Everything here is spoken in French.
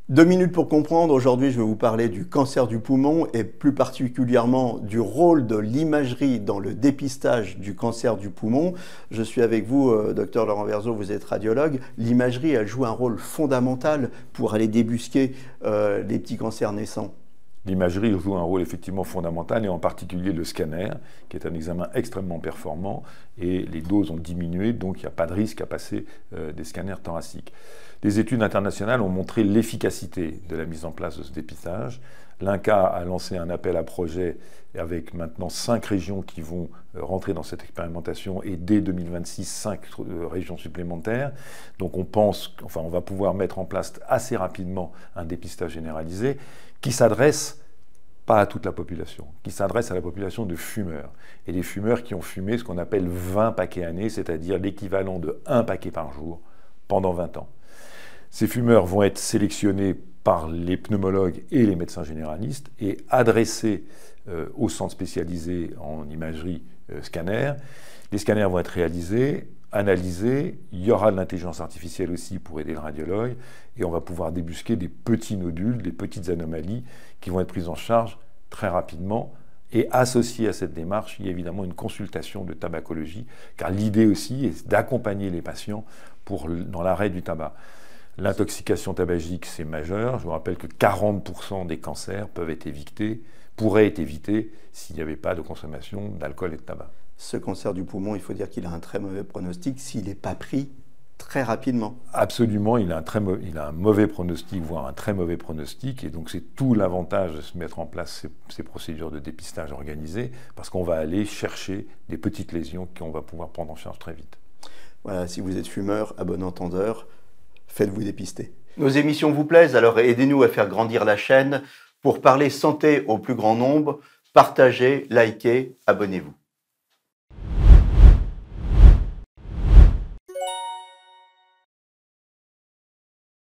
2 minutes pour comprendre. Aujourd'hui, je vais vous parler du cancer du poumon et plus particulièrement du rôle de l'imagerie dans le dépistage du cancer du poumon. Je suis avec vous, docteur Laurent Verzeaux, vous êtes radiologue. L'imagerie, elle joue un rôle fondamental pour aller débusquer les petits cancers naissants. L'imagerie joue un rôle effectivement fondamental, et en particulier le scanner, qui est un examen extrêmement performant, et les doses ont diminué, donc il n'y a pas de risque à passer des scanners thoraciques. Des études internationales ont montré l'efficacité de la mise en place de ce dépistage. L'INCa a lancé un appel à projet avec maintenant 5 régions qui vont rentrer dans cette expérimentation, et dès 2026, 5 régions supplémentaires. Donc on va pouvoir mettre en place assez rapidement un dépistage généralisé qui s'adresse pas à toute la population, qui s'adresse à la population de fumeurs. Et les fumeurs qui ont fumé ce qu'on appelle 20 paquets années, c'est-à-dire l'équivalent de 1 paquet par jour pendant 20 ans. Ces fumeurs vont être sélectionnés par les pneumologues et les médecins généralistes et adressés aux centres spécialisés en imagerie scanner. Les scanners vont être réalisés, analysés, il y aura de l'intelligence artificielle aussi pour aider le radiologue, et on va pouvoir débusquer des petits nodules, des petites anomalies qui vont être prises en charge très rapidement. Et associé à cette démarche, il y a évidemment une consultation de tabacologie, car l'idée aussi est d'accompagner les patients dans l'arrêt du tabac. L'intoxication tabagique, c'est majeur. Je vous rappelle que 40% des cancers pourraient être évités s'il n'y avait pas de consommation d'alcool et de tabac. Ce cancer du poumon, il faut dire qu'il a un très mauvais pronostic s'il n'est pas pris très rapidement. Absolument, il a un mauvais pronostic, voire un très mauvais pronostic, et donc c'est tout l'avantage de se mettre en place ces procédures de dépistage organisées, parce qu'on va aller chercher des petites lésions qu'on va pouvoir prendre en charge très vite. Voilà, si vous êtes fumeur, à bon entendeur, faites-vous dépister. Nos émissions vous plaisent, alors aidez-nous à faire grandir la chaîne. Pour parler santé au plus grand nombre, partagez, likez, abonnez-vous.